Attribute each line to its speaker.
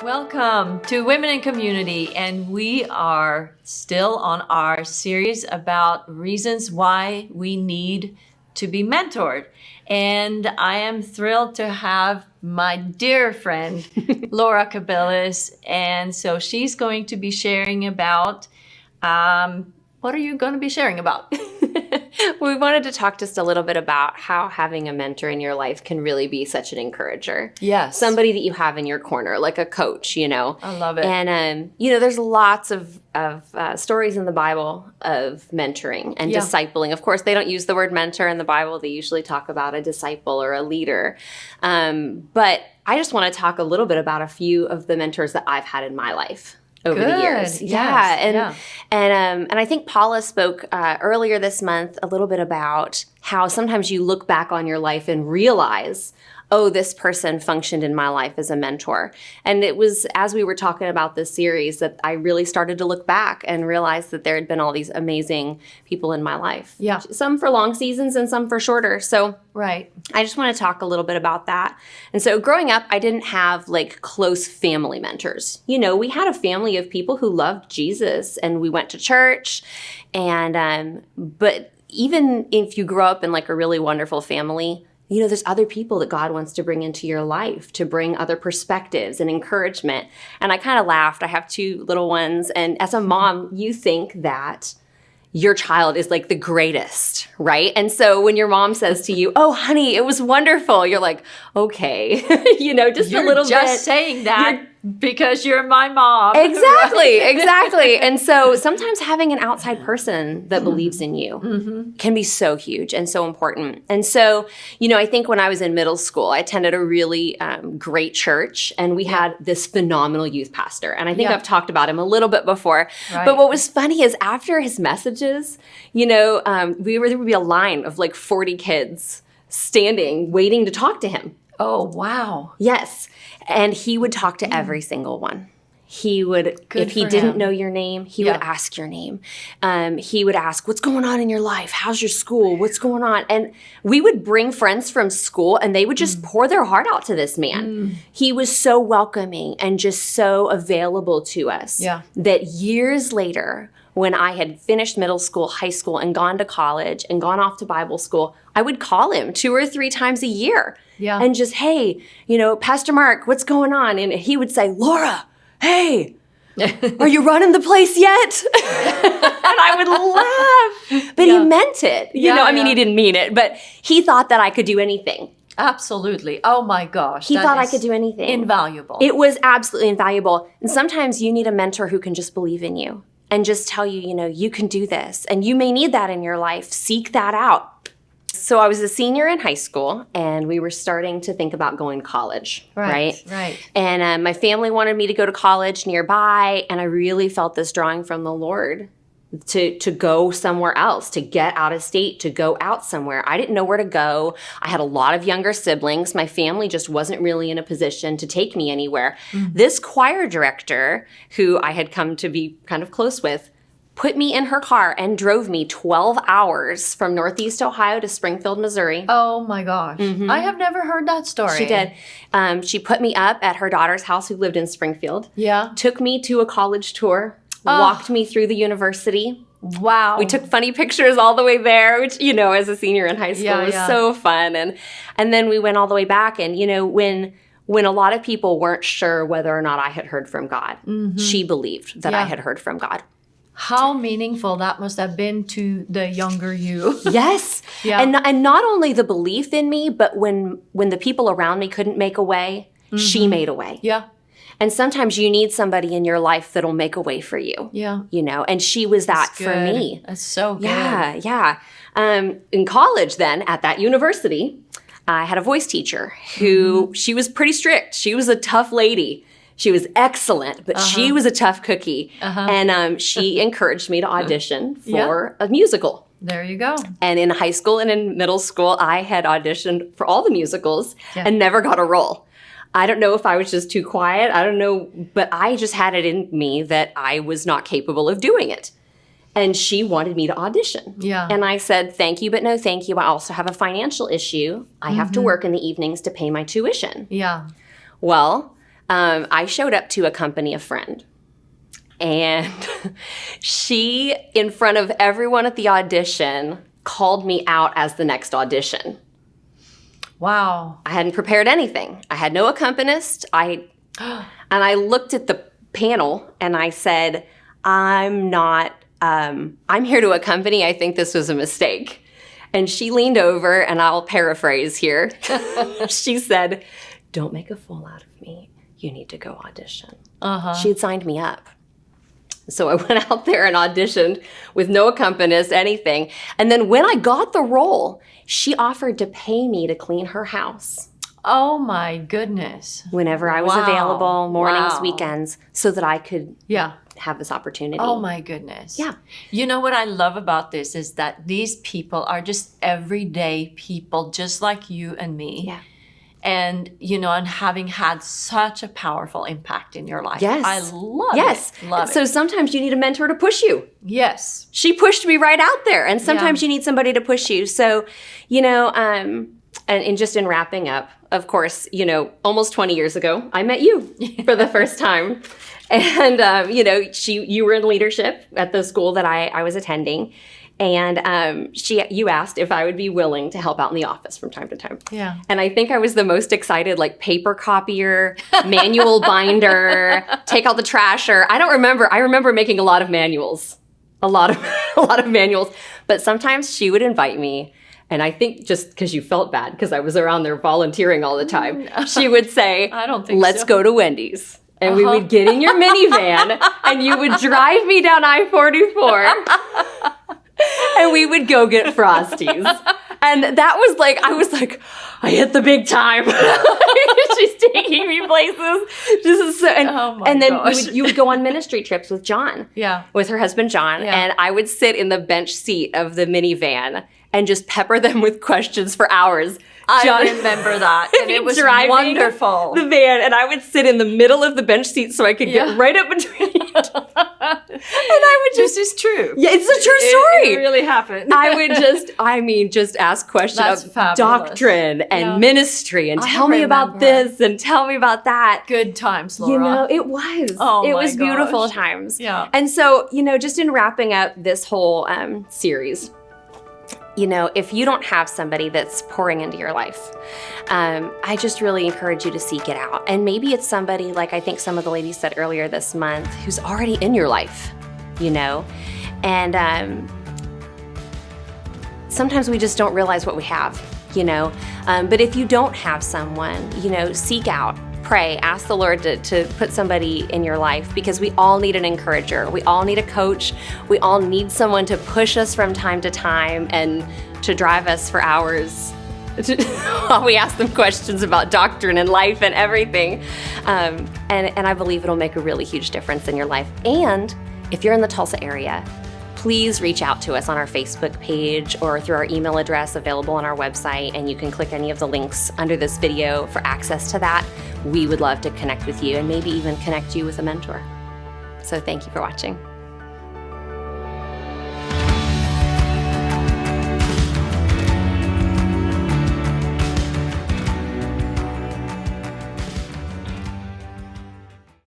Speaker 1: Welcome to Women in Community, and we are still on our series about reasons why we need to be mentored. And I am thrilled to have my dear friend, Laura Cabellis. And so she's going to be sharing about, what are you going to be sharing about?
Speaker 2: We wanted to talk just a little bit about how having a mentor in your life can really be such an encourager.
Speaker 1: Yes.
Speaker 2: Somebody that you have in your corner, like a coach, you know.
Speaker 1: I love it.
Speaker 2: And, there's lots of stories in the Bible of mentoring and discipling. Of course, they don't use the word mentor in the Bible. They usually talk about a disciple or a leader. But I just want to talk a little bit about a few of the mentors that I've had in my life over the years.
Speaker 1: Yes.
Speaker 2: And I think Paula spoke earlier this month a little bit about how sometimes you look back on your life and realize, oh, this person functioned in my life as a mentor. And it was as we were talking about this series that I really started to look back and realize that there had been all these amazing people in my life.
Speaker 1: Yeah.
Speaker 2: Some for long seasons and some for shorter. So
Speaker 1: Right.
Speaker 2: I just want to talk a little bit about that. And so growing up, I didn't have like close family mentors. You know, we had a family of people who loved Jesus and we went to church. And, but even if you grow up in like a really wonderful family, you know, there's other people that God wants to bring into your life to bring other perspectives and encouragement. And I kind of laughed. I have two little ones. And as a mom, you think that your child is like the greatest, right? And so when your mom says to you, oh, honey, it was wonderful, you're like, okay, just
Speaker 1: You're
Speaker 2: a little
Speaker 1: just
Speaker 2: bit.
Speaker 1: saying that because you're my mom.
Speaker 2: Exactly, exactly. And so sometimes having an outside person that believes in you can be so huge and so important. And so, I think when I was in middle school, I attended a really great church and we had this phenomenal youth pastor. And I think I've talked about him a little bit before.
Speaker 1: Right.
Speaker 2: But what was funny is after his messages, there would be a line of like 40 kids standing, waiting to talk to him.
Speaker 1: Oh, wow.
Speaker 2: Yes. And he would talk to every single one. He would,
Speaker 1: Good
Speaker 2: if he
Speaker 1: for
Speaker 2: didn't
Speaker 1: him.
Speaker 2: know your name, he would ask your name. He would ask, what's going on in your life? How's your school? What's going on? And we would bring friends from school and they would just pour their heart out to this man. He was so welcoming and just so available to us that years later, when I had finished middle school, high school, and gone to college and gone off to Bible school, I would call him 2 or 3 times a year.
Speaker 1: Yeah.
Speaker 2: And just, hey, Pastor Mark, what's going on? And he would say, Laura, hey, are you running the place yet? And I would laugh. But he meant it. He didn't mean it, but he thought that I could do anything.
Speaker 1: Absolutely. Oh my gosh.
Speaker 2: He thought I could do anything.
Speaker 1: Invaluable.
Speaker 2: It was absolutely invaluable. And sometimes you need a mentor who can just believe in you and just tell you, you can do this. And you may need that in your life. Seek that out. So I was a senior in high school, and we were starting to think about going to college, right?
Speaker 1: Right.
Speaker 2: And my family wanted me to go to college nearby, and I really felt this drawing from the Lord to go somewhere else, to get out of state, to go out somewhere. I didn't know where to go. I had a lot of younger siblings. My family just wasn't really in a position to take me anywhere. This choir director, who I had come to be kind of close with, put me in her car and drove me 12 hours from Northeast Ohio to Springfield, Missouri.
Speaker 1: Oh my gosh. I have never heard that story.
Speaker 2: She did. She put me up at her daughter's house who lived in Springfield.
Speaker 1: Yeah.
Speaker 2: Took me to a college tour, walked me through the university.
Speaker 1: Wow.
Speaker 2: We took funny pictures all the way there, which, as a senior in high school was so fun. And then we went all the way back. And, when a lot of people weren't sure whether or not I had heard from God, she believed that I had heard from God.
Speaker 1: How meaningful that must have been to the younger you.
Speaker 2: Yes.
Speaker 1: Yeah.
Speaker 2: And not only the belief in me, but when the people around me couldn't make a way, she made a way.
Speaker 1: Yeah.
Speaker 2: And sometimes you need somebody in your life that'll make a way for you.
Speaker 1: Yeah.
Speaker 2: And she was that for me.
Speaker 1: That's so good.
Speaker 2: Yeah. In college then, at that university, I had a voice teacher who, she was pretty strict. She was a tough lady. She was excellent, but she was a tough cookie. And she encouraged me to audition for a musical.
Speaker 1: There you go.
Speaker 2: And in high school and in middle school, I had auditioned for all the musicals and never got a role. I don't know if I was just too quiet. I don't know, but I just had it in me that I was not capable of doing it. And she wanted me to audition.
Speaker 1: Yeah.
Speaker 2: And I said, thank you, but no thank you. I also have a financial issue. I have to work in the evenings to pay my tuition.
Speaker 1: Yeah.
Speaker 2: Well, I showed up to accompany a friend. And she, in front of everyone at the audition, called me out as the next audition.
Speaker 1: Wow.
Speaker 2: I hadn't prepared anything. I had no accompanist. And I looked at the panel and I said, I'm here to accompany. I think this was a mistake. And she leaned over, and I'll paraphrase here. She said, don't make a fool out of me. You need to go audition. She had signed me up. So I went out there and auditioned with no accompanist, anything. And then when I got the role, she offered to pay me to clean her house.
Speaker 1: Oh my goodness.
Speaker 2: Whenever I was available, mornings, weekends, so that I could have this opportunity.
Speaker 1: Oh my goodness.
Speaker 2: Yeah.
Speaker 1: You know what I love about this is that these people are just everyday people, just like you and me.
Speaker 2: Yeah.
Speaker 1: And, and having had such a powerful impact in your life.
Speaker 2: Yes.
Speaker 1: I love it. Love it.
Speaker 2: So sometimes you need a mentor to push you.
Speaker 1: Yes.
Speaker 2: She pushed me right out there. And sometimes you need somebody to push you. So, and just in wrapping up, of course, almost 20 years ago, I met you for the first time. And, you were in leadership at the school that I was attending. And you asked if I would be willing to help out in the office from time to time.
Speaker 1: Yeah.
Speaker 2: And I think I was the most excited, like paper copier, manual binder, take out the trash. Or I remember making a lot of manuals, a lot of manuals. But sometimes she would invite me. And I think just because you felt bad because I was around there volunteering all the time, she would say,
Speaker 1: I don't think
Speaker 2: let's
Speaker 1: so.
Speaker 2: go to Wendy's. And we would get in your minivan and you would drive me down I-44 and we would go get Frosties. And that was like, I was like, I hit the big time. She's taking me places. This is so, and then you would go on ministry trips with John.
Speaker 1: Yeah.
Speaker 2: With her husband, John.
Speaker 1: Yeah.
Speaker 2: And I would sit in the bench seat of the minivan and just pepper them with questions for hours.
Speaker 1: I remember that. And it was wonderful.
Speaker 2: The van. And I would sit in the middle of the bench seat so I could get right up between you. And I would just...
Speaker 1: This is true.
Speaker 2: Yeah, it's a true story.
Speaker 1: It really happened.
Speaker 2: I would just ask questions of doctrine and ministry and tell me about this and tell me about that.
Speaker 1: Good times, Laura.
Speaker 2: It was.
Speaker 1: Oh,
Speaker 2: it was beautiful times.
Speaker 1: Yeah.
Speaker 2: And so, just in wrapping up this whole series, if you don't have somebody that's pouring into your life, I just really encourage you to seek it out. And maybe it's somebody, like I think some of the ladies said earlier this month, who's already in your life, and sometimes we just don't realize what we have, but if you don't have someone, seek out. Pray, ask the Lord to put somebody in your life, because we all need an encourager. We all need a coach. We all need someone to push us from time to time and to drive us for hours while we ask them questions about doctrine and life and everything. And I believe it'll make a really huge difference in your life. And if you're in the Tulsa area, please reach out to us on our Facebook page or through our email address available on our website, and you can click any of the links under this video for access to that. We would love to connect with you and maybe even connect you with a mentor. So thank you for watching.